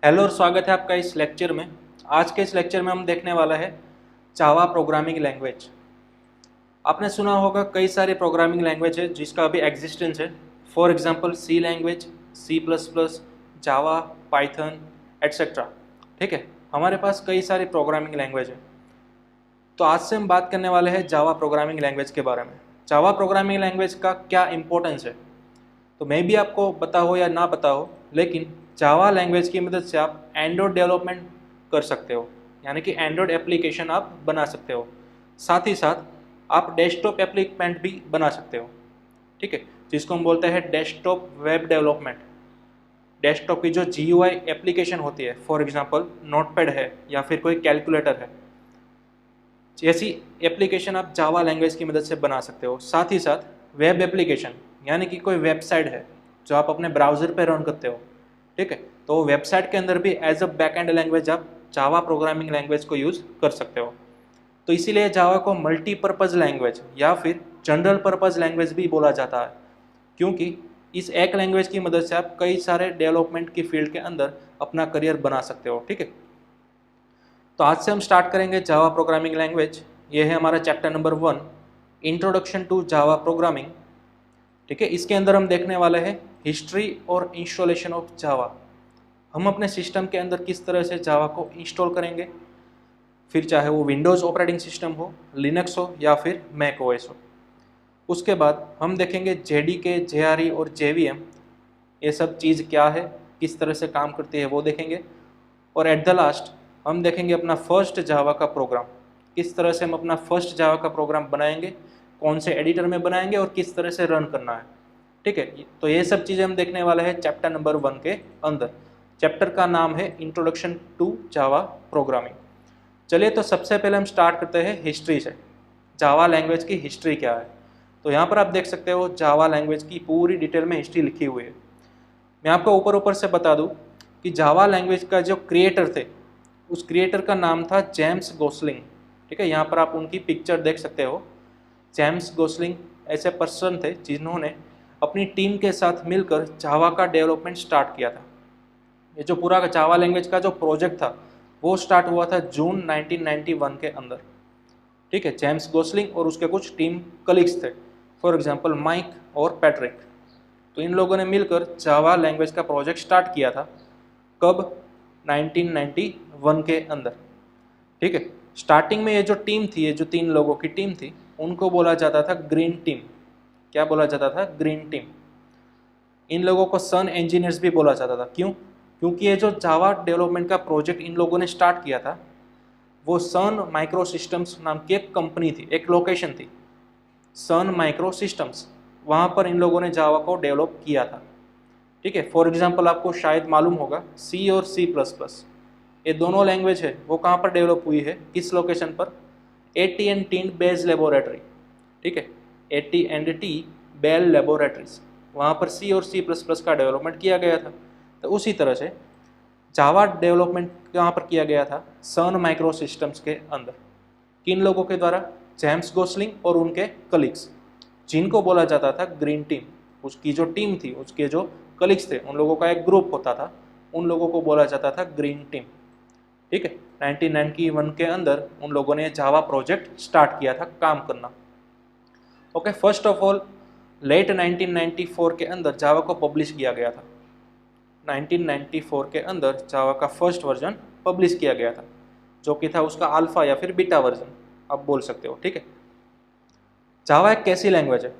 Hello और स्वागत है आपका इस लेक्चर में। आज के इस लेक्चर में हम देखने वाला है जावा प्रोग्रामिंग लैंग्वेज। आपने सुना होगा कई सारे प्रोग्रामिंग लैंग्वेज है जिसका अभी एग्जिस्टेंस है। For example C language, C plus plus, Java, Python etcetera. ठीक है, हमारे पास कई सारी प्रोग्रामिंग लैंग्वेज है। तो आज से हम बात करने वाले हैं जावा प्रोग्रामिंग लैंग्वेज के बारे में। जावा प्रोग्रामिंग लैंग्वेज का क्या इंपॉर्टेंस है, तो मे भी आपको पता हो या ना पता हो, लेकिन जावा लैंग्वेज की मदद से आप एंड्रॉयड डेवलपमेंट कर सकते हो, यानी कि एंड्रॉयड एप्लीकेशन आप बना सकते हो। साथ ही साथ आप डेस्कटॉप एप्लीकेंट भी बना सकते हो। ठीक है, जिसको हम बोलते हैं डेस्कटॉप वेब डेवलपमेंट। डेस्कटॉप की जो GUI एप्लीकेशन होती है, फॉर एग्जांपल नोटपैड है या फिर कोई कैलकुलेटर है, जैसी एप्लीकेशन आप जावा लैंग्वेज की मदद से बना सकते हो। साथ ही साथ वेब एप्लीकेशन, यानी कि कोई वेबसाइट है जो आप अपने ब्राउज़र पे रन करते हो। ठीक है, तो वेबसाइट के अंदर भी एज अ बैकएंड लैंग्वेज आप जावा प्रोग्रामिंग लैंग्वेज को यूज़ कर सकते हो। तो इसीलिए जावा को मल्टीपर्पज़ लैंग्वेज या फिर जनरल पर्पज़ लैंग्वेज भी बोला जाता है, क्योंकि इस एक लैंग्वेज की मदद से आप कई सारे डेवलपमेंट की फील्ड के अंदर अपना करियर बना सकते हो। ठीक है, तो आज से हम स्टार्ट करेंगे जावा प्रोग्रामिंग लैंग्वेज। ये है हमारा chapter number 1, introduction to Java programming. ठीक है, इसके अंदर हम देखने वाले हैं हिस्ट्री और इंस्टॉलेशन ऑफ जावा। हम अपने सिस्टम के अंदर किस तरह से जावा को इंस्टॉल करेंगे, फिर चाहे वो विंडोज़ ऑपरेटिंग सिस्टम हो, लिनक्स हो या फिर मैक ओएस हो। उसके बाद हम देखेंगे JDK, JRE और JVM, ये सब चीज़ क्या है, किस तरह से काम करती है वो देखेंगे। और एट द लास्ट हम देखेंगे अपना फर्स्ट जावा का प्रोग्राम, किस तरह से हम अपना फर्स्ट जावा का प्रोग्राम बनाएंगे, कौन से एडिटर में बनाएंगे और किस तरह से रन करना है। ठीक है, तो ये सब चीज़ें हम देखने वाले हैं चैप्टर नंबर 1 के अंदर। चैप्टर का नाम है इंट्रोडक्शन टू जावा प्रोग्रामिंग। चलिए, तो सबसे पहले हम स्टार्ट करते हैं हिस्ट्री से। जावा लैंग्वेज की हिस्ट्री क्या है, तो यहाँ पर आप देख सकते हो जावा लैंग्वेज की पूरी डिटेल में हिस्ट्री लिखी हुई है। मैं आपको ऊपर ऊपर से बता दूँ कि जावा लैंग्वेज का जो क्रिएटर थे, उस क्रिएटर का नाम था जेम्स गोसलिंग। ठीक है, यहाँ पर आप उनकी पिक्चर देख सकते हो। जेम्स गोसलिंग ऐसे पर्सन थे जिन्होंने अपनी टीम के साथ मिलकर जावा का डेवलपमेंट स्टार्ट किया था। ये जो पूरा जावा लैंग्वेज का जो प्रोजेक्ट था वो स्टार्ट हुआ था जून 1991 के अंदर। ठीक है, जेम्स गोसलिंग और उसके कुछ टीम कलीग्स थे, फॉर एग्जांपल माइक और पैट्रिक। तो इन लोगों ने मिलकर जावा लैंग्वेज का प्रोजेक्ट स्टार्ट किया था। कब? 1991 के अंदर। ठीक है, स्टार्टिंग में ये जो टीम थी, ये जो 3 लोगों की टीम थी, उनको बोला जाता था ग्रीन टीम। क्या बोला जाता था? Green team. इन लोगों को सन इंजीनियर्स भी बोला जाता था। क्यों? क्योंकि ये जो जावा डेवलपमेंट का प्रोजेक्ट इन लोगों ने स्टार्ट किया था, वो सन माइक्रो सिस्टम्स नाम की एक कंपनी थी, एक लोकेशन थी सन माइक्रो सिस्टम्स, वहाँ पर इन लोगों ने जावा को डेवलप किया था। ठीक है, फॉर एग्जांपल आपको शायद मालूम होगा सी और C++, ये दोनों लैंग्वेज है वो कहाँ पर डेवलप हुई है, किस लोकेशन पर? AT&T bell laboratory. ठीक है, AT&T बेल लेबोरेटरीज, वहाँ पर C और C++ का डेवलपमेंट किया गया था। तो उसी तरह से जावा डेवलपमेंट कहाँ पर किया गया था? सन माइक्रो सिस्टम्स के अंदर। किन लोगों के द्वारा? जेम्स गोसलिंग और उनके कलीग्स, जिनको बोला जाता था ग्रीन टीम। उसकी जो टीम थी, उसके जो कलीग्स थे, उन लोगों का एक ग्रुप होता था, उन लोगों को बोला जाता था ग्रीन टीम। ठीक है, 1991 के अंदर उन लोगों ने जावा प्रोजेक्ट स्टार्ट किया था काम करना। Okay, first of all let 1994 के अंदर जावा को पब्लिश किया गया था। 1994 के अंदर जावा का फर्स्ट वर्जन पब्लिश किया गया था, जो कि था उसका अल्फा या फिर बीटा वर्जन आप बोल सकते हो। ठीक है, जावा एक कैसी लैंग्वेज है,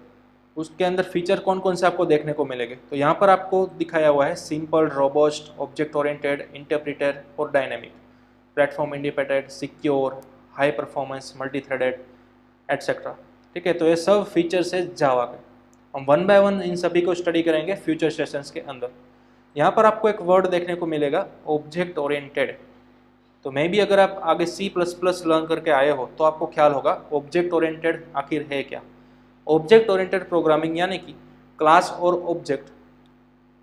उसके अंदर फीचर कौन कौन से आपको देखने को मिलेंगे, तो यहाँ पर आपको दिखाया हुआ है simple, robust, object oriented, interpreter और dynamic, platform independent, secure, high performance, multi threaded etcetera. ठीक है, तो ये सब फीचर्स है जावा के। हम 1 बाय 1 इन सभी को स्टडी करेंगे फ्यूचर सेशंस के अंदर। यहाँ पर आपको एक वर्ड देखने को मिलेगा ऑब्जेक्ट ओरिएंटेड। तो मे भी अगर आप आगे C++ लर्न करके आए हो तो आपको ख्याल होगा ऑब्जेक्ट ओरिएंटेड आखिर है क्या। ऑब्जेक्ट ओरिएंटेड प्रोग्रामिंग यानी कि क्लास और object,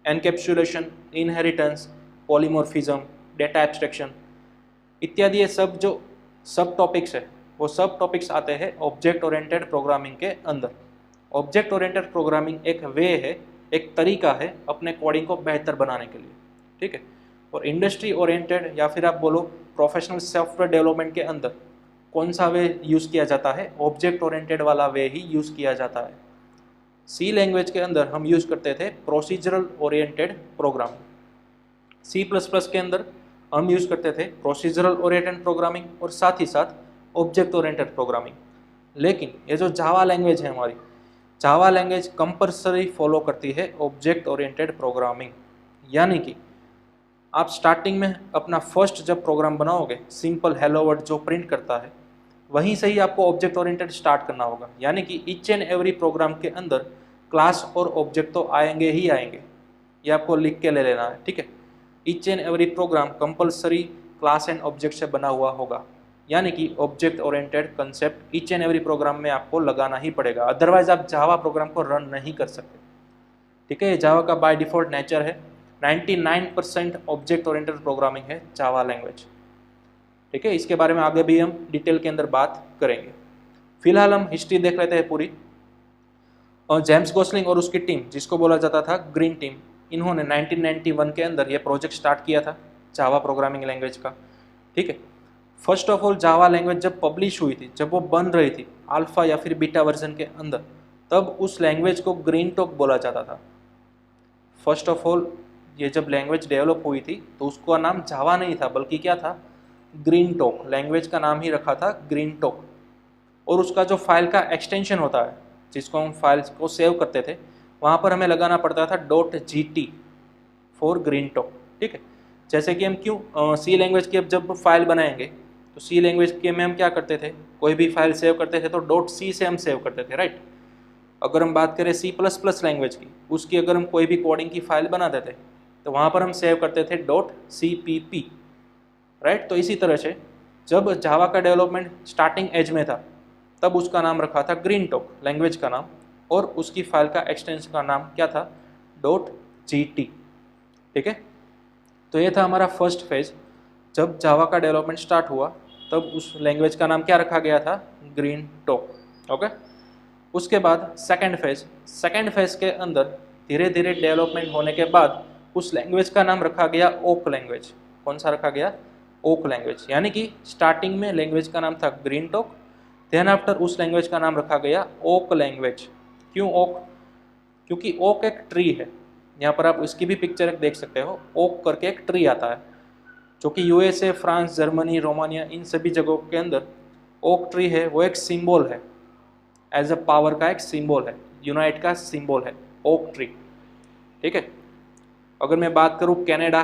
encapsulation, inheritance, polymorphism, data abstraction इत्यादि, ये सब जो सब टॉपिक्स है वो सब टॉपिक्स आते हैं ऑब्जेक्ट ओरिएंटेड प्रोग्रामिंग के अंदर। ऑब्जेक्ट ओरिएंटेड प्रोग्रामिंग एक वे है, एक तरीका है अपने कोडिंग को बेहतर बनाने के लिए। ठीक है, और इंडस्ट्री ओरिएंटेड या फिर आप बोलो प्रोफेशनल सॉफ्टवेयर डेवलपमेंट के अंदर कौन सा वे यूज़ किया जाता है, ऑब्जेक्ट ओरिएंटेड वाला वे ही यूज़ किया जाता है। सी लैंग्वेज के अंदर हम यूज़ करते थे procedural oriented programming. C plus plus के अंदर हम यूज़ करते थे प्रोसीजरल ओरिएंटेड प्रोग्रामिंग और साथ ही साथ ऑब्जेक्ट ओरिएंटेड प्रोग्रामिंग। लेकिन ये जो जावा लैंग्वेज है हमारी, जावा लैंग्वेज कंपल्सरी फॉलो करती है ऑब्जेक्ट ओरिएंटेड प्रोग्रामिंग। यानी कि आप स्टार्टिंग में अपना फर्स्ट जब प्रोग्राम बनाओगे, सिंपल हेलो वर्ड जो प्रिंट करता है, वहीं से ही आपको ऑब्जेक्ट ओरिएंटेड स्टार्ट करना होगा। यानी कि ईच एंड एवरी प्रोग्राम के अंदर क्लास और ऑब्जेक्ट तो आएंगे ही आएंगे, ये आपको लिख के ले लेना है, ठीक है। Each and every programme compulsory class and object से बना हुआ होगा। यानी कि object oriented concept each and every programme में आपको लगाना ही पड़ेगा, अदरवाइज आप जावा प्रोग्राम को रन नहीं कर सकते, ठीक है। जावा का बाय डिफॉल्ट नेचर है 99% ऑब्जेक्ट ओरिएंटेड प्रोग्रामिंग है जावा लैंग्वेज, ठीक है। इसके बारे में आगे भी हम डिटेल के अंदर बात करेंगे। फिलहाल हम हिस्ट्री देख लेते हैं पूरी। और जेम्स गोसलिंग और उसकी टीम, जिसको बोला जाता था ग्रीन टीम, इन्होंने 1991 के अंदर ये प्रोजेक्ट स्टार्ट किया था जावा प्रोग्रामिंग लैंग्वेज का, ठीक है। First of all Java language जब पब्लिश हुई थी, जब वो बन रही थी अल्फा या फिर बीटा वर्जन के अंदर, तब उस लैंग्वेज को ग्रीन टॉक बोला जाता था। फर्स्ट ऑफ ऑल ये जब लैंग्वेज डेवलप हुई थी तो उसका नाम जावा नहीं था, बल्कि क्या था, ग्रीन टॉक। लैंग्वेज का नाम ही रखा था ग्रीन टॉक। और उसका जो फाइल का एक्सटेंशन होता है, जिसको हम फाइल्स को सेव करते थे, वहाँ पर हमें लगाना पड़ता था .gt फॉर ग्रीन टॉक, ठीक है। जैसे कि हम क्यों सी लैंग्वेज की अब जब फाइल बनाएंगे तो सी लैंग्वेज के में हम क्या करते थे, कोई भी फाइल सेव करते थे तो .c से हम सेव करते थे, राइट। अगर हम बात करें C++ लैंग्वेज की, उसकी अगर हम कोई भी कोडिंग की फाइल बनाते थे तो वहाँ पर हम सेव करते थे .cpp, राइट। तो इसी तरह से जब जावा का डेवलपमेंट स्टार्टिंग एज में था, तब उसका नाम रखा था ग्रीन टॉक, लैंग्वेज का नाम, और उसकी फाइल का एक्सटेंशन का नाम क्या था, .gt, ठीक है। तो ये था हमारा फर्स्ट फेज। जब जावा का डेवलपमेंट स्टार्ट हुआ तब उस लैंग्वेज का नाम क्या रखा गया था, ग्रीन टॉक, ओके। उसके बाद सेकंड फेज के अंदर धीरे धीरे डेवलपमेंट होने के बाद उस लैंग्वेज का नाम रखा गया ओक लैंग्वेज। कौन सा रखा गया, ओक लैंग्वेज। यानी कि स्टार्टिंग में लैंग्वेज का नाम था ग्रीन टॉक, देन आफ्टर उस लैंग्वेज का नाम रखा गया ओक लैंग्वेज। क्यों ओक, क्योंकि ओक एक ट्री है। यहाँ पर आप इसकी भी पिक्चर एक देख सकते हो, ओक करके एक ट्री आता है, जो कि यूएसए, फ्रांस, जर्मनी, रोमानिया, इन सभी जगहों के अंदर ओक ट्री है, वो एक सिंबल है, एज अ पावर का एक सिंबल है, यूनाइट का सिंबल है ओक ट्री, ठीक है। अगर मैं बात करूँ कनाडा,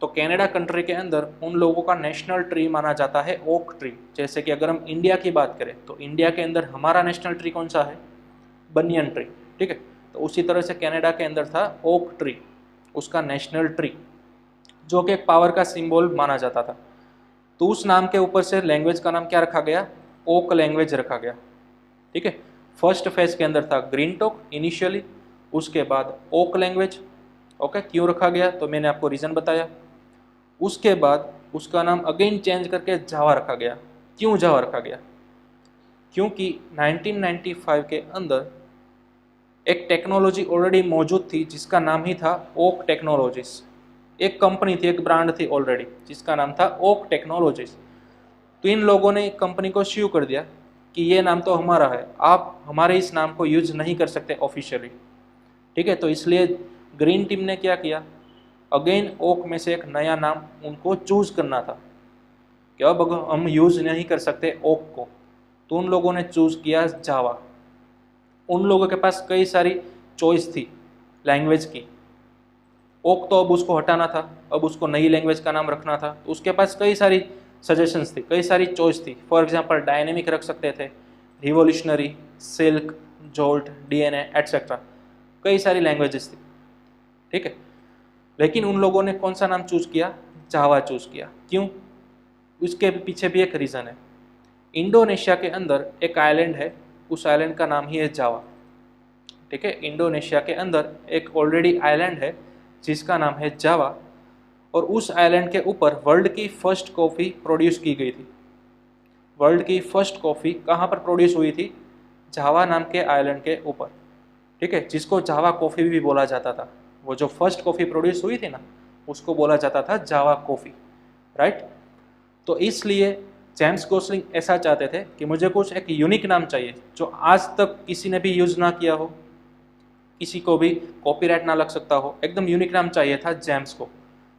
तो कनाडा कंट्री के अंदर उन लोगों का नेशनल ट्री माना जाता है ओक ट्री। जैसे कि अगर हम इंडिया की बात करें तो इंडिया के अंदर हमारा नेशनल ट्री कौन सा है, बनियन ट्री, ठीक है। तो उसी तरह से कनाडा के अंदर था ओक ट्री, उसका नेशनल ट्री, जो कि एक पावर का सिंबल माना जाता था। तो उस नाम के ऊपर से लैंग्वेज का नाम क्या रखा गया, ओक लैंग्वेज रखा गया, ठीक है। फर्स्ट फेज के अंदर था ग्रीन टॉक इनिशियली, उसके बाद ओक लैंग्वेज, ओके। क्यों रखा गया, तो मैंने आपको रीज़न बताया। उसके बाद उसका नाम अगेन चेंज करके जावा रखा गया। क्यों जावा रखा गया, क्योंकि 1995 के अंदर एक टेक्नोलॉजी ऑलरेडी मौजूद थी जिसका नाम ही था ओक टेक्नोलॉजीज। एक कंपनी थी, एक ब्रांड थी ऑलरेडी, जिसका नाम था ओक टेक्नोलॉजीज। तो इन लोगों ने कंपनी को श्यू कर दिया कि ये नाम तो हमारा है, आप हमारे इस नाम को यूज नहीं कर सकते ऑफिशियली, ठीक है। तो इसलिए ग्रीन टीम ने क्या किया, अगेन ओक में से एक नया नाम उनको चूज करना था कि अब हम यूज नहीं कर सकते ओक को, तो उन लोगों ने चूज किया जावा। उन लोगों के पास कई सारी चॉइस थी लैंग्वेज की। ओक तो अब उसको हटाना था, अब उसको नई लैंग्वेज का नाम रखना था, तो उसके पास कई सारी सजेशंस थी, कई सारी चॉइस थी। फॉर एग्जांपल डायनेमिक रख सकते थे, revolutionary, silk, jolt, DNA etcetera, कई सारी लैंग्वेजेस थी, ठीक है। लेकिन उन लोगों ने कौन सा नाम चूज किया, जावा चूज किया। क्यों, उसके पीछे भी एक रीज़न है। इंडोनेशिया के अंदर एक आइलैंड है, उस आइलैंड का नाम ही है जावा, ठीक है। इंडोनेशिया के अंदर एक ऑलरेडी आइलैंड है जिसका नाम है जावा, और उस आइलैंड के ऊपर वर्ल्ड की फर्स्ट कॉफ़ी प्रोड्यूस की गई थी। वर्ल्ड की फर्स्ट कॉफ़ी कहाँ पर प्रोड्यूस हुई थी, जावा नाम के आइलैंड के ऊपर, ठीक है, जिसको जावा कॉफ़ी भी बोला जाता था। वो जो फर्स्ट कॉफ़ी प्रोड्यूस हुई थी ना, उसको बोला जाता था जावा कॉफ़ी, राइट। तो इसलिए जेम्स गोसलिंग ऐसा चाहते थे कि मुझे कुछ एक यूनिक नाम चाहिए जो आज तक किसी ने भी यूज़ ना किया हो, किसी को भी कॉपीराइट ना लग सकता हो, एकदम यूनिक नाम चाहिए था जेम्स को।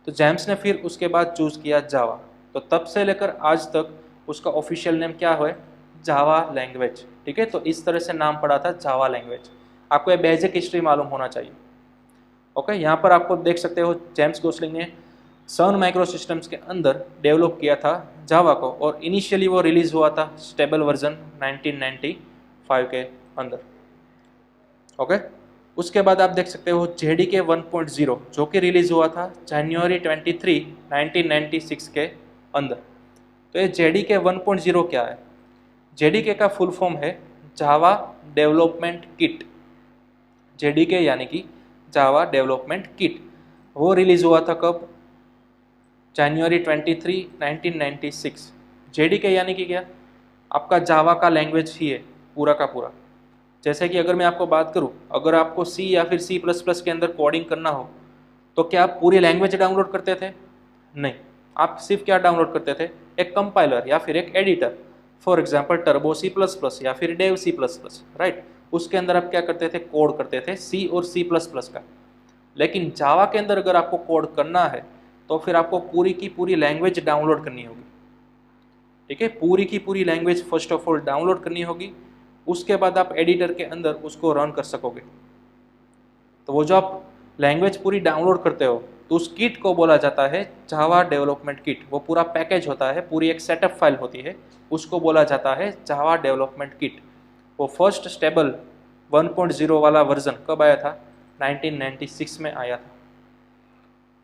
तो जेम्स ने फिर उसके बाद चूज़ किया जावा। तो तब से लेकर आज तक उसका ऑफिशियल नेम क्या है, जावा लैंग्वेज, ठीक है। तो इस तरह से नाम पड़ा था जावा लैंग्वेज। आपको ये बेसिक हिस्ट्री मालूम होना चाहिए। ओके, यहाँ पर आपको देख सकते हो जेम्स गोसलिंग ने सन माइक्रो सिस्टम्स के अंदर डेवलप किया था जावा को, और इनिशियली वो रिलीज़ हुआ था स्टेबल वर्जन 1995 के अंदर। ओके, उसके बाद आप देख सकते हो JDK 1.0 जो कि रिलीज़ हुआ था जनवरी 23, 1996 के अंदर। तो ये JDK 1.0 क्या है? JDK का फुल फॉर्म है जावा डेवलपमेंट किट। JDK यानी कि जावा डेवलपमेंट किट। वो रिलीज़ हुआ था कब? जनवरी 23, 1996। JDK यानी कि क्या? आपका जावा का लैंग्वेज ही है पूरा का पूरा। जैसे कि अगर मैं आपको बात करूं, अगर आपको C या फिर C++ के अंदर कोडिंग करना हो तो क्या आप पूरी लैंग्वेज डाउनलोड करते थे? नहीं, आप सिर्फ क्या डाउनलोड करते थे? एक कंपाइलर या फिर एक editor, for example turbo C++ या फिर डेव C++, राइट। उसके अंदर आप क्या करते थे? कोड करते थे C और C++ का। लेकिन जावा के अंदर अगर आपको कोड करना है तो फिर आपको पूरी की पूरी लैंग्वेज डाउनलोड करनी होगी, ठीक है। पूरी की पूरी language first of all download करनी होगी, उसके बाद आप एडिटर के अंदर उसको रन कर सकोगे। तो वो जो आप लैंग्वेज पूरी डाउनलोड करते हो तो उस किट को बोला जाता है जावा डेवलपमेंट किट। वो पूरा पैकेज होता है, पूरी एक सेटअप फाइल होती है, उसको बोला जाता है जावा डेवलपमेंट किट। वो फर्स्ट स्टेबल 1.0 वाला वर्जन कब आया था? 1996 में आया था।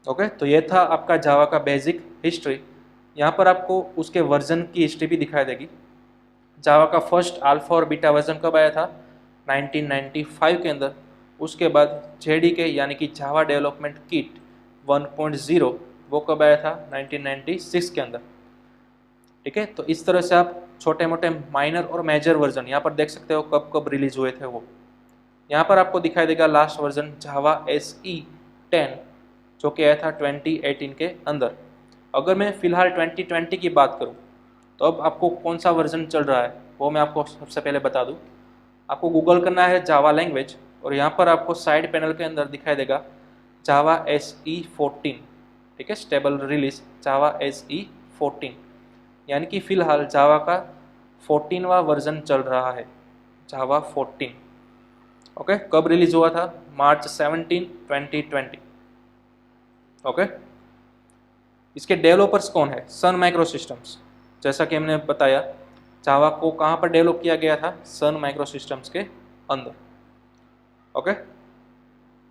ओके, तो ये था आपका जावा का बेसिक हिस्ट्री। यहाँ पर आपको उसके वर्जन की हिस्ट्री भी दिखाई देगी। जावा का फर्स्ट अल्फा और बीटा वर्जन कब आया था? 1995 के अंदर। उसके बाद JDK यानी कि जावा डेवलपमेंट किट 1.0 वो कब आया था? 1996 के अंदर, ठीक है। तो इस तरह से आप छोटे मोटे माइनर और मेजर वर्जन यहाँ पर देख सकते हो कब कब रिलीज हुए थे वो। यहाँ पर आपको दिखाई देगा लास्ट वर्जन जावा SE 10 जो कि आया था 2018 के अंदर। अगर मैं फिलहाल 2020 की बात करूँ तो अब आपको कौन सा वर्जन चल रहा है वो मैं आपको सबसे पहले बता दूं। आपको गूगल करना है जावा लैंग्वेज और यहाँ पर आपको साइड पैनल के अंदर दिखाई देगा जावा SE 14, ठीक है, स्टेबल रिलीज जावा SE 14, यानी कि फ़िलहाल जावा का 14वां वर्जन चल रहा है, जावा 14। ओके, कब रिलीज हुआ था? मार्च 17, 2020। ओके, इसके डेवलपर्स कौन है? Sun micro systems. जैसा कि हमने बताया जावा को कहाँ पर डेवलप किया गया था? सन माइक्रो सिस्टम्स के अंदर। ओके,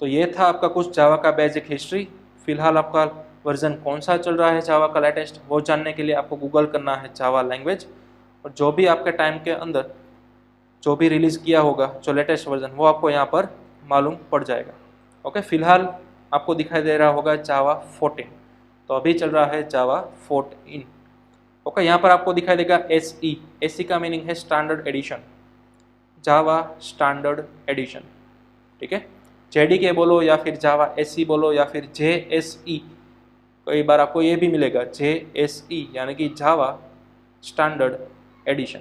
तो ये था आपका कुछ जावा का बेसिक हिस्ट्री। फिलहाल आपका वर्जन कौन सा चल रहा है जावा का लेटेस्ट, वो जानने के लिए आपको गूगल करना है जावा लैंग्वेज, और जो भी आपके टाइम के अंदर जो भी रिलीज़ किया होगा जो लेटेस्ट वर्जन वो आपको यहाँ पर मालूम पड़ जाएगा। ओके, फिलहाल आपको दिखाई दे रहा होगा जावा 14, तो अभी चल रहा है जावा 14। ओके, यहाँ पर आपको दिखाई देगा SE का मीनिंग है स्टैंडर्ड एडिशन, जावा स्टैंडर्ड एडिशन, ठीक है। JDK बोलो या फिर जावा SE बोलो या फिर JSE, कई बार आपको ये भी मिलेगा JSE यानी कि जावा स्टैंडर्ड एडिशन,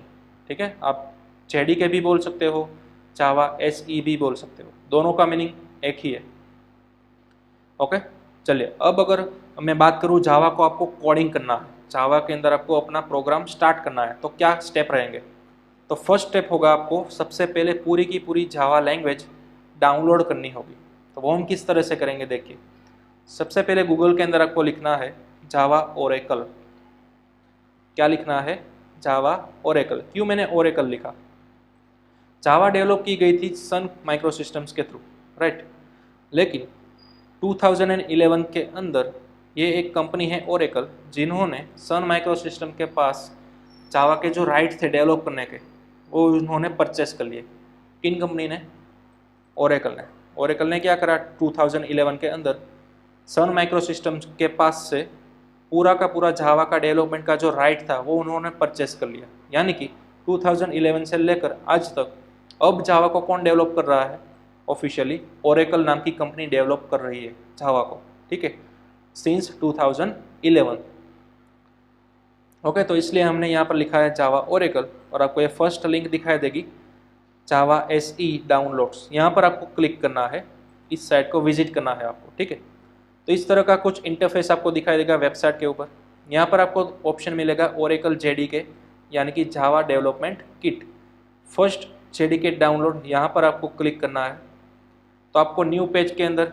ठीक है। आप JDK भी बोल सकते हो, जावा SE भी बोल सकते हो, दोनों का मीनिंग एक ही है। ओके, चलिए अब अगर मैं बात करूँ जावा को आपको कोडिंग करना है, जावा के अंदर आपको अपना प्रोग्राम स्टार्ट करना है तो क्या स्टेप रहेंगे? तो फर्स्ट स्टेप होगा आपको सबसे पहले पूरी की पूरी जावा लैंग्वेज डाउनलोड करनी होगी। तो वो हम किस तरह से करेंगे देखिए। सबसे पहले गूगल के अंदर आपको लिखना है जावा ओरेकल। क्या लिखना है? Java Oracle. क्यों मैंने ओरेकल लिखा? जावा डेवलप की गई थी सन माइक्रो सिस्टम्स के थ्रू, राइट। लेकिन 2011 के अंदर ये एक कंपनी है ओरेकल जिन्होंने सन माइक्रो सिस्टम के पास जावा के जो राइट थे डेवलप करने के वो उन्होंने परचेस कर लिए। किन कंपनी ने? ओरेकल ने। ओरेकल ने क्या करा 2011 के अंदर सन माइक्रो सिस्टम्स के पास से पूरा का पूरा जावा का डेवलपमेंट का जो राइट था वो उन्होंने परचेस कर लिया। यानी कि 2011 से लेकर आज तक अब जावा को कौन डेवलप कर रहा है? ऑफिशियली ओरेकल नाम की कंपनी डेवलप कर रही है जावा को, ठीक है। सिंस 2011। ओके, तो इसलिए हमने यहाँ पर लिखा है जावा ओरेकल, और आपको ये फर्स्ट लिंक दिखाई देगी जावा SE डाउनलोड्स। यहाँ पर आपको क्लिक करना है, इस साइट को विजिट करना है आपको, ठीक है। तो इस तरह का कुछ इंटरफेस आपको दिखाई देगा वेबसाइट के ऊपर। यहाँ पर आपको ऑप्शन मिलेगा ओरेकल JDK, यानी कि Java development kit. First JDK download, यहाँ पर आपको क्लिक करना है, तो आपको न्यू पेज के अंदर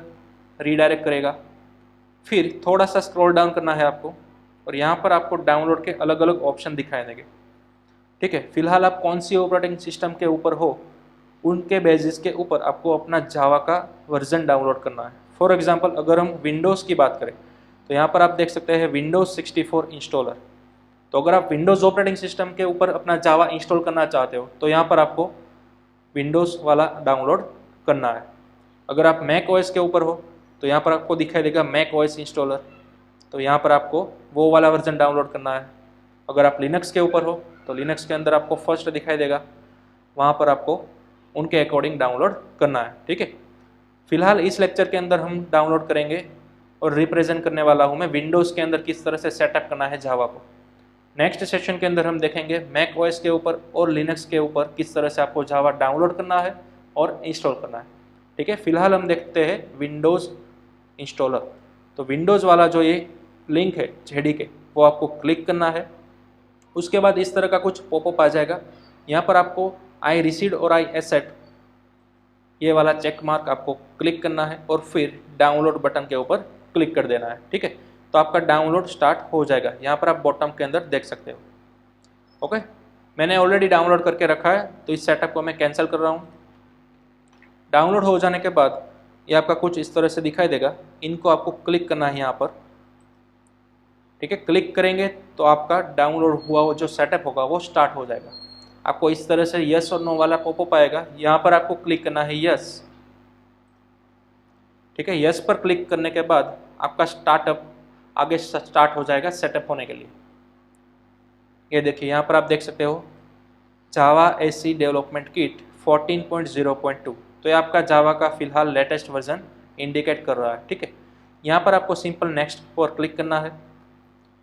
रीडायरेक्ट करेगा। फिर थोड़ा सा स्क्रॉल डाउन करना है आपको, और यहाँ पर आपको डाउनलोड के अलग अलग ऑप्शन दिखाई देंगे, ठीक है। फिलहाल आप कौन सी ऑपरेटिंग सिस्टम के ऊपर हो, उनके बेसिस के ऊपर आपको अपना जावा का वर्जन डाउनलोड करना है। फॉर एग्जांपल अगर हम विंडोज़ की बात करें, तो यहाँ पर आप देख सकते हैं विंडोज़ 64 इंस्टॉलर। तो अगर आप विंडोज़ ऑपरेटिंग सिस्टम के ऊपर अपना जावा इंस्टॉल करना चाहते हो, तो यहाँ पर आपको विंडोज़ वाला डाउनलोड करना है। अगर आप मैक OS के ऊपर हो, तो यहाँ पर आपको दिखाई देगा मैक OS इंस्टॉलर, तो यहाँ पर आपको वो वाला वर्जन डाउनलोड करना है। अगर आप लिनक्स के ऊपर हो, तो लिनक्स के अंदर आपको फर्स्ट दिखाई देगा, वहाँ पर आपको उनके अकॉर्डिंग डाउनलोड करना है, ठीक है। फिलहाल इस लेक्चर के अंदर हम डाउनलोड करेंगे और रिप्रेजेंट करने वाला हूँ मैं विंडोज़ के अंदर किस तरह से सेटअप करना है जावा को। नेक्स्ट सेशन के अंदर हम देखेंगे मैक OS के ऊपर और लिनक्स के ऊपर किस तरह से आपको जावा डाउनलोड करना है और इंस्टॉल करना है, ठीक है। फिलहाल हम देखते हैं विंडोज़ इंस्टॉलर। तो विंडोज़ वाला जो ये लिंक है JDK, वो आपको क्लिक करना है। उसके बाद इस तरह का कुछ पॉपअप आ जाएगा। यहाँ पर आपको आई रिसीव्ड और आई एक्सेप्ट ये वाला चेक मार्क आपको क्लिक करना है, और फिर डाउनलोड बटन के ऊपर क्लिक कर देना है, ठीक है। तो आपका डाउनलोड स्टार्ट हो जाएगा। यहाँ पर आप बॉटम के अंदर देख सकते हो। ओके, मैंने ऑलरेडी डाउनलोड करके रखा है, तो इस सेटअप को मैं कैंसिल कर रहा हूँ। डाउनलोड हो जाने के बाद ये आपका कुछ इस तरह से दिखाई देगा। इनको आपको क्लिक करना है यहाँ पर, ठीक है। क्लिक करेंगे तो आपका डाउनलोड हुआ जो सेटअप होगा वो स्टार्ट हो जाएगा। आपको इस तरह से यस और नो वाला पॉपअप आएगा। यहाँ पर आपको क्लिक करना है यस, ठीक है। यस पर क्लिक करने के बाद आपका स्टार्टअप आगे स्टार्ट हो जाएगा सेटअप होने के लिए। ये देखिए, यहाँ पर आप देख सकते हो जावा SE डेवलपमेंट किट 14.0.2। तो ये आपका जावा का फिलहाल लेटेस्ट वर्जन इंडिकेट कर रहा है, ठीक है। यहाँ पर आपको सिंपल नेक्स्ट पर क्लिक करना है,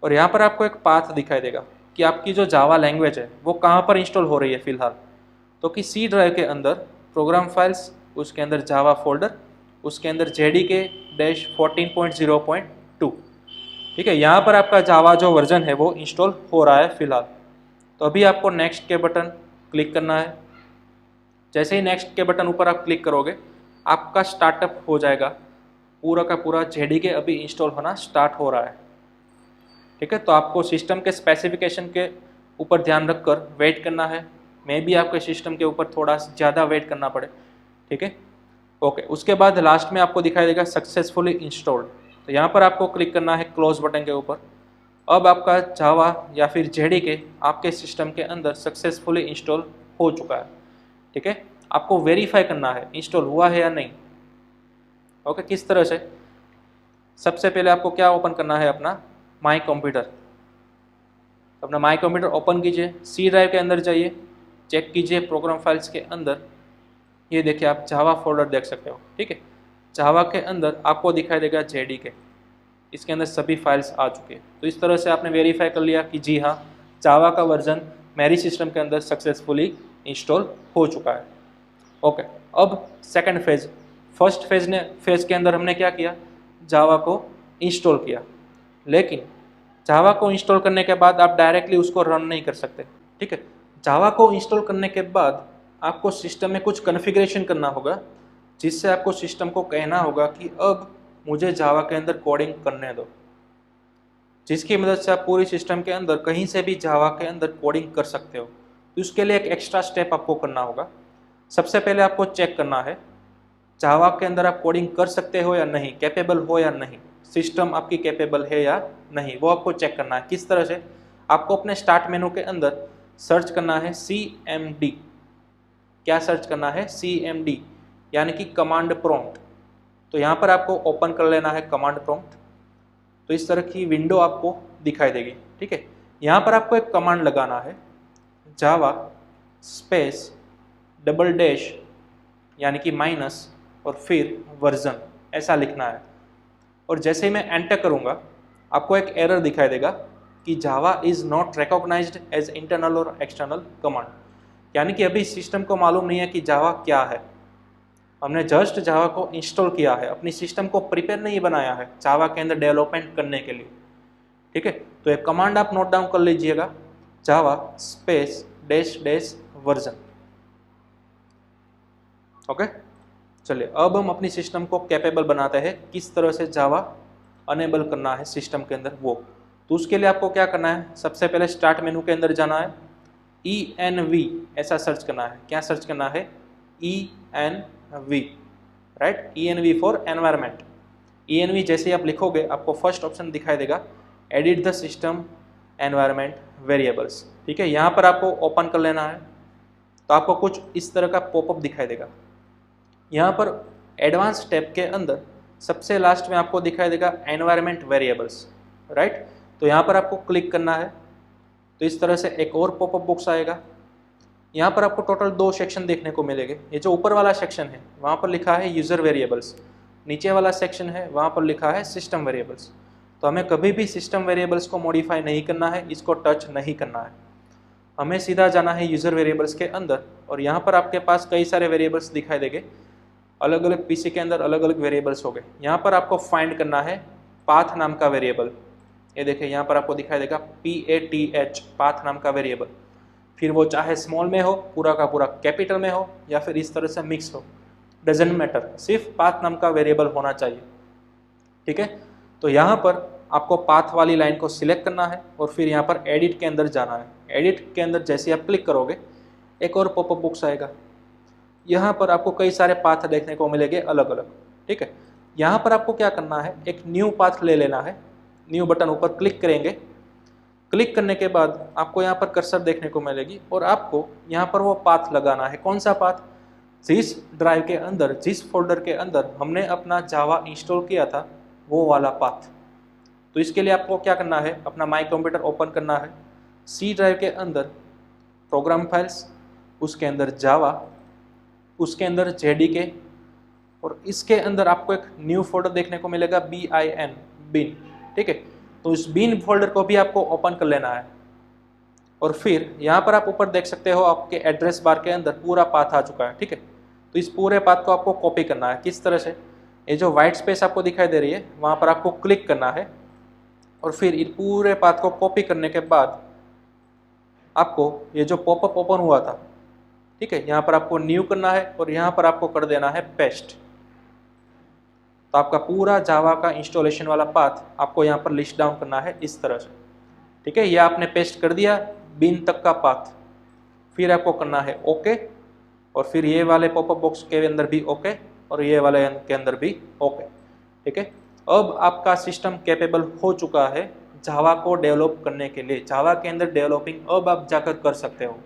और यहाँ पर आपको एक पाथ दिखाई देगा कि आपकी जो जावा लैंग्वेज है वो कहाँ पर इंस्टॉल हो रही है फिलहाल। तो कि C ड्राइव के अंदर प्रोग्राम फाइल्स, उसके अंदर जावा फोल्डर, उसके अंदर JDK-14.0.2, ठीक है। यहाँ पर आपका जावा जो वर्जन है वो इंस्टॉल हो रहा है फिलहाल। तो अभी आपको नेक्स्ट के बटन क्लिक करना है। जैसे ही नेक्स्ट के बटन ऊपर आप क्लिक करोगे, आपका स्टार्टअप हो जाएगा। पूरा का पूरा JDK अभी इंस्टॉल होना स्टार्ट हो रहा है, ठीक है। तो आपको सिस्टम के स्पेसिफिकेशन के ऊपर ध्यान रखकर वेट करना है। मे भी आपके सिस्टम के ऊपर थोड़ा ज़्यादा वेट करना पड़े, ठीक है। ओके, उसके बाद लास्ट में आपको दिखाई देगा सक्सेसफुली इंस्टॉल्ड। तो यहाँ पर आपको क्लिक करना है क्लोज बटन के ऊपर। अब आपका जावा या फिर JDK आपके सिस्टम के अंदर सक्सेसफुली इंस्टॉल हो चुका है, ठीक है। आपको वेरीफाई करना है इंस्टॉल हुआ है या नहीं। ओके, किस तरह से? सबसे पहले आपको क्या ओपन करना है, अपना माई कंप्यूटर। अपना माई कंप्यूटर ओपन कीजिए, C ड्राइव के अंदर जाइए, चेक कीजिए प्रोग्राम फाइल्स के अंदर। ये देखिए, आप जावा फोल्डर देख सकते हो, ठीक है। जावा के अंदर आपको दिखाई देगा JDK, इसके अंदर सभी फाइल्स आ चुके हैं। तो इस तरह से आपने वेरीफाई कर लिया कि जी हाँ, जावा का वर्जन मेरी सिस्टम के अंदर सक्सेसफुली इंस्टॉल हो चुका है। ओके, अब सेकंड फेज। फर्स्ट फेज के अंदर हमने क्या किया, जावा को इंस्टॉल किया। लेकिन जावा को इंस्टॉल करने के बाद आप डायरेक्टली उसको रन नहीं कर सकते, ठीक है। जावा को इंस्टॉल करने के बाद आपको सिस्टम में कुछ कॉन्फ़िगरेशन करना होगा, जिससे आपको सिस्टम को कहना होगा कि अब मुझे जावा के अंदर कोडिंग करने दो, जिसकी मदद से आप पूरी सिस्टम के अंदर कहीं से भी जावा के अंदर कोडिंग कर सकते हो। तो उसके लिए एक एक्स्ट्रा स्टेप आपको करना होगा। सबसे पहले आपको चेक करना है जावा के अंदर आप कोडिंग कर सकते हो या नहीं, कैपेबल हो या नहीं, सिस्टम आपकी कैपेबल है या नहीं, वो आपको चेक करना है। किस तरह से? आपको अपने स्टार्ट मेनू के अंदर सर्च करना है CMD। क्या सर्च करना है? CMD, यानी कि कमांड प्रॉम्प्ट। तो यहाँ पर आपको ओपन कर लेना है कमांड प्रॉम्प्ट। तो इस तरह की विंडो आपको दिखाई देगी, ठीक है। यहाँ पर आपको एक कमांड लगाना है, जावा स्पेस डबल डैश यानी कि माइनस और फिर वर्जन, ऐसा लिखना है। और जैसे ही मैं एंटर करूँगा आपको एक एरर दिखाई देगा कि Java is not recognised as internal और एक्सटर्नल कमांड, यानी कि अभी सिस्टम को मालूम नहीं है कि जावा क्या है। हमने जस्ट जावा को इंस्टॉल किया है, अपनी सिस्टम को प्रिपेयर नहीं बनाया है जावा के अंदर डेवलपमेंट करने के लिए। ठीक है, तो एक कमांड आप नोट डाउन कर लीजिएगा, Java space dash dash version. Okay, चलिए अब हम अपनी सिस्टम को कैपेबल बनाते हैं, किस तरह से जावा अनेबल करना है सिस्टम के अंदर वो। तो उसके लिए आपको क्या करना है, सबसे पहले स्टार्ट मेनू के अंदर जाना है, ENV ऐसा सर्च करना है। क्या सर्च करना है, ENV, right, ENV for environment. ENV जैसे ही आप लिखोगे आपको फर्स्ट ऑप्शन दिखाई देगा, edit the system environment variables. ठीक है, यहाँ पर आपको ओपन कर लेना है, तो आपको कुछ इस तरह का पॉपअप दिखाई देगा। यहाँ पर एडवांस टैब के अंदर सबसे लास्ट में आपको दिखाई देगा एनवायरमेंट वेरिएबल्स, राइट। तो यहाँ पर आपको क्लिक करना है, तो इस तरह से एक और पॉपअप बॉक्स आएगा। यहाँ पर आपको टोटल 2 सेक्शन देखने को मिलेंगे। ये जो ऊपर वाला सेक्शन है वहाँ पर लिखा है यूज़र वेरिएबल्स, नीचे वाला सेक्शन है वहाँ पर लिखा है सिस्टम वेरिएबल्स। तो हमें कभी भी सिस्टम वेरिएबल्स को मॉडिफाई नहीं करना है, इसको टच नहीं करना है, हमें सीधा जाना है यूज़र वेरिएबल्स के अंदर। और यहाँ पर आपके पास कई सारे वेरिएबल्स दिखाई देंगे, अलग अलग पीसी के अंदर अलग अलग वेरिएबल्स हो गए। यहाँ पर आपको फाइंड करना है पाथ नाम का वेरिएबल। ये देखिए यहाँ पर आपको दिखाई देगा PATH, पाथ नाम का वेरिएबल। फिर वो चाहे स्मॉल में हो, पूरा का पूरा कैपिटल में हो, या फिर इस तरह से मिक्स हो, डजेंट मैटर, सिर्फ पाथ नाम का वेरिएबल होना चाहिए। ठीक है, तो यहाँ पर आपको पाथ वाली लाइन को सिलेक्ट करना है और फिर यहाँ पर एडिट के अंदर जाना है। एडिट के अंदर जैसे आप क्लिक करोगे एक और पॉपअप बॉक्स आएगा, यहाँ पर आपको कई सारे पाथ देखने को मिलेंगे अलग अलग। ठीक है, यहाँ पर आपको क्या करना है, एक न्यू पाथ ले लेना है। न्यू बटन ऊपर क्लिक करेंगे, क्लिक करने के बाद आपको यहाँ पर कर्सर देखने को मिलेगी और आपको यहाँ पर वो पाथ लगाना है। कौन सा पाथ, जिस ड्राइव के अंदर, जिस फोल्डर के अंदर हमने अपना जावा इंस्टॉल किया था वो वाला पाथ। तो इसके लिए आपको क्या करना है, अपना माई कंप्यूटर ओपन करना है, सी ड्राइव के अंदर प्रोग्राम फाइल्स, उसके अंदर जावा, उसके अंदर JDK, और इसके अंदर आपको एक न्यू फोल्डर देखने को मिलेगा BIN, बिन। ठीक है, तो इस बिन फोल्डर को भी आपको ओपन कर लेना है। और फिर यहाँ पर आप ऊपर देख सकते हो आपके एड्रेस बार के अंदर पूरा पाथ आ चुका है। ठीक है, तो इस पूरे पाथ को आपको कॉपी करना है। किस तरह से, ये जो व्हाइट स्पेस आपको दिखाई दे रही है वहाँ पर आपको क्लिक करना है और फिर इस पूरे पाथ को कॉपी करने के बाद आपको ये जो पॉपअप ओपन हुआ था, ठीक है, यहाँ पर आपको न्यू करना है और यहाँ पर आपको कर देना है पेस्ट। तो आपका पूरा जावा का इंस्टॉलेशन वाला पाथ आपको यहाँ पर लिस्ट डाउन करना है इस तरह से। ठीक है, ये आपने पेस्ट कर दिया बिन तक का पाथ, फिर आपको करना है ओके, और फिर ये वाले पॉपअप बॉक्स के अंदर भी ओके और ये वाले के अंदर भी ओके। ठीक है, अब आपका सिस्टम कैपेबल हो चुका है जावा को डेवलप करने के लिए। जावा के अंदर डेवलपिंग अब आप जाकर कर सकते हो।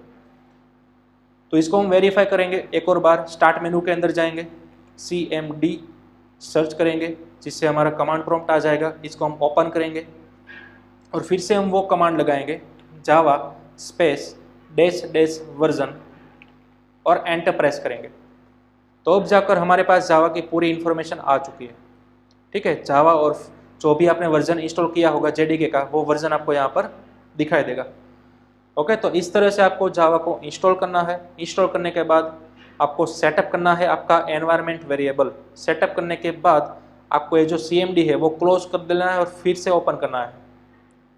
तो इसको हम वेरीफाई करेंगे एक और बार। स्टार्ट मेनू के अंदर जाएंगे, CMD सर्च करेंगे जिससे हमारा कमांड प्रॉम्प्ट आ जाएगा, इसको हम ओपन करेंगे और फिर से हम वो कमांड लगाएंगे, जावा स्पेस डैश डैश वर्जन, और एंटर प्रेस करेंगे। तो अब जाकर हमारे पास जावा की पूरी इन्फॉर्मेशन आ चुकी है। ठीक है, जावा और जो भी आपने वर्जन इंस्टॉल किया होगा JDK का, वो वर्जन आपको यहाँ पर दिखाई देगा। ओके, तो इस तरह से आपको जावा को इंस्टॉल करना है। इंस्टॉल करने के बाद आपको सेटअप करना है आपका एनवायरनमेंट वेरिएबल। सेटअप करने के बाद आपको ये जो CMD है वो क्लोज कर देना है और फिर से ओपन करना है।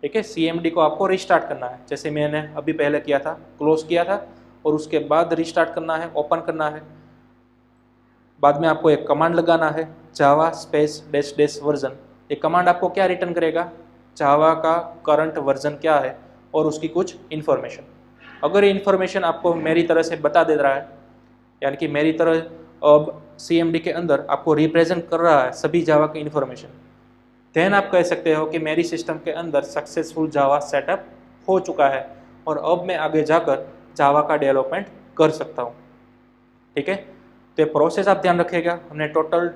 ठीक है, CMD को आपको रिस्टार्ट करना है, जैसे मैंने अभी पहले किया था, क्लोज किया था और उसके बाद रिस्टार्ट करना है, ओपन करना है। बाद में आपको एक कमांड लगाना है, जावा स्पेस डैश डैश वर्जन। ये कमांड आपको क्या रिटर्न करेगा, जावा का करंट वर्जन क्या है और उसकी कुछ इन्फॉर्मेशन। अगर ये इन्फॉर्मेशन आपको मेरी तरह से बता दे रहा है, यानी कि मेरी तरह अब CMD के अंदर आपको रिप्रेजेंट कर रहा है सभी जावा की इन्फॉर्मेशन, देन आप कह सकते हो कि मेरी सिस्टम के अंदर सक्सेसफुल जावा सेटअप हो चुका है और अब मैं आगे जाकर जावा का डेवलपमेंट कर सकता हूँ। ठीक है, तो ये प्रोसेस आप ध्यान रखिएगा। हमने टोटल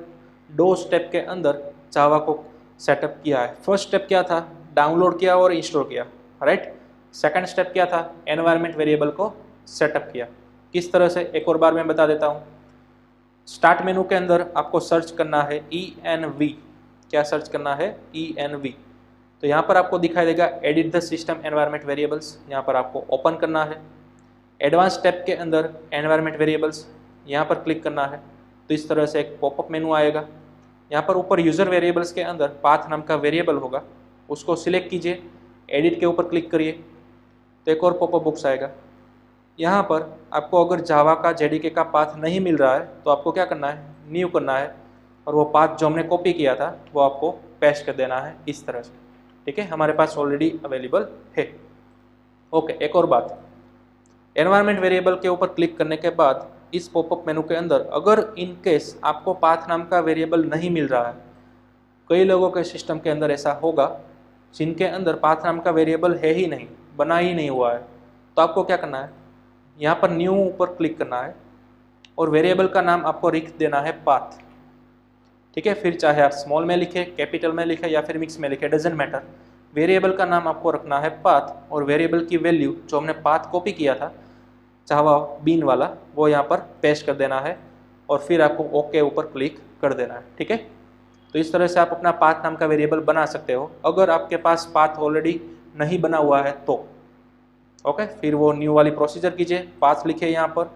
2 स्टेप के अंदर जावा को सेटअप किया है। फर्स्ट स्टेप क्या था, डाउनलोड किया और इंस्टॉल किया, राइट। सेकंड स्टेप क्या था, एनवायरनमेंट वेरिएबल को सेटअप किया। किस तरह से, एक और बार मैं बता देता हूँ। स्टार्ट मेनू के अंदर आपको सर्च करना है ENV, क्या सर्च करना है, env। तो यहाँ पर आपको दिखाई देगा edit the system environment variables, यहाँ पर आपको ओपन करना है। एडवांस टैब के अंदर एनवायरनमेंट वेरिएबल्स यहाँ पर क्लिक करना है। तो इस तरह से एक पॉपअप मेनू आएगा। यहाँ पर ऊपर यूज़र वेरिएबल्स के अंदर पाथ नाम का वेरिएबल होगा, उसको सिलेक्ट कीजिए, एडिट के ऊपर क्लिक करिए तो एक और पॉपअप बॉक्स आएगा। यहाँ पर आपको अगर जावा का जेडीके का पाथ नहीं मिल रहा है तो आपको क्या करना है, न्यू करना है, और वो पाथ जो हमने कॉपी किया था वो आपको पेस्ट कर देना है इस तरह से। ठीक है, हमारे पास ऑलरेडी अवेलेबल है। ओके, एक और बात, एनवायरनमेंट वेरिएबल के ऊपर क्लिक करने के बाद इस पॉपअप मेनू के अंदर अगर इन केस आपको पाथ नाम का वेरिएबल नहीं मिल रहा है, कई लोगों के सिस्टम के अंदर ऐसा होगा जिनके अंदर पाथ नाम का वेरिएबल है ही नहीं, बना ही नहीं हुआ है, तो आपको क्या करना है, यहाँ पर न्यू ऊपर क्लिक करना है और वेरिएबल का नाम आपको लिख देना है पाथ। ठीक है, फिर चाहे आप स्मॉल में लिखे, कैपिटल में लिखे या फिर मिक्स में लिखे, डजेंट मैटर, वेरिएबल का नाम आपको रखना है पाथ और वेरिएबल की वैल्यू जो हमने पाथ कॉपी किया था जावा बीन वाला वो यहाँ पर पेस्ट कर देना है और फिर आपको ओके ऊपर क्लिक कर देना है। ठीक है, तो इस तरह से आप अपना पाथ नाम का वेरिएबल बना सकते हो अगर आपके पास पाथ ऑलरेडी नहीं बना हुआ है तो। ओके, फिर वो न्यू वाली प्रोसीजर कीजिए, पाथ लिखिए, यहाँ पर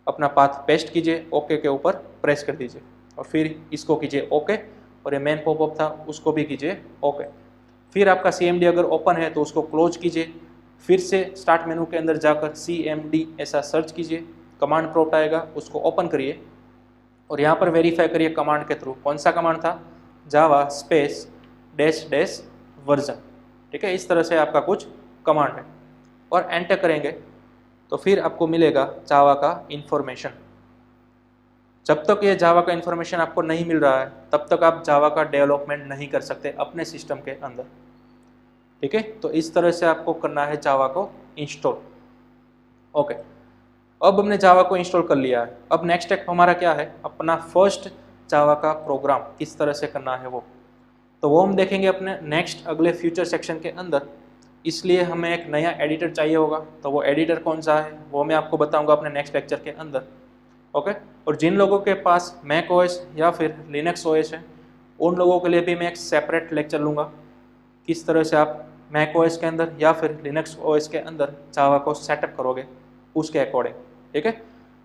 अपना पाथ पेस्ट कीजिए, ओके के ऊपर प्रेस कर दीजिए और फिर इसको कीजिए ओके, और ये मेन पॉपअप था उसको भी कीजिए ओके। फिर आपका CMD अगर ओपन है तो उसको क्लोज कीजिए, फिर से स्टार्ट मेनू के अंदर जाकर CMD ऐसा सर्च कीजिए, कमांड प्रॉम्प्ट आएगा उसको ओपन करिए और यहाँ पर वेरीफाई करिए कमांड के थ्रू। कौन सा कमांड था, जावा स्पेस डैश डैश वर्जन। ठीक है, इस तरह से आपका कुछ कमांड है और एंटर करेंगे तो फिर आपको मिलेगा जावा का इंफॉर्मेशन। जब तक ये जावा का इंफॉर्मेशन आपको नहीं मिल रहा है तब तक आप जावा का डेवलपमेंट नहीं कर सकते अपने सिस्टम के अंदर। ठीक है, तो इस तरह से आपको करना है जावा को इंस्टॉल। ओके, अब हमने जावा को इंस्टॉल कर लिया है। अब नेक्स्ट स्टेप हमारा क्या है, अपना फर्स्ट जावा का प्रोग्राम किस तरह से करना है वो हम देखेंगे अपने नेक्स्ट अगले फ्यूचर सेक्शन के अंदर। इसलिए हमें एक नया एडिटर चाहिए होगा, तो वो एडिटर कौन सा है वो मैं आपको बताऊंगा अपने नेक्स्ट लेक्चर के अंदर। ओके, और जिन लोगों के पास मैक ओएस या फिर लिनक्स ओएस है उन लोगों के लिए भी मैं एक सेपरेट लेक्चर लूँगा, किस तरह से आप मैक ओएस के अंदर या फिर लिनक्स ओएस के अंदर जावा को सेटअप करोगे उसके अकॉर्डिंग। ठीक है,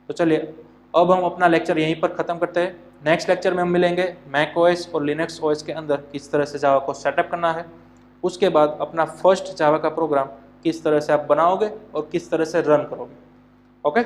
तो चलिए अब हम अपना लेक्चर यहीं पर ख़त्म करते हैं। नेक्स्ट लेक्चर में हम मिलेंगे मैक ओएस और लिनक्स ओएस के अंदर किस तरह से जावा को सेटअप करना है, उसके बाद अपना फर्स्ट जावा का प्रोग्राम किस तरह से आप बनाओगे और किस तरह से रन करोगे। ओके।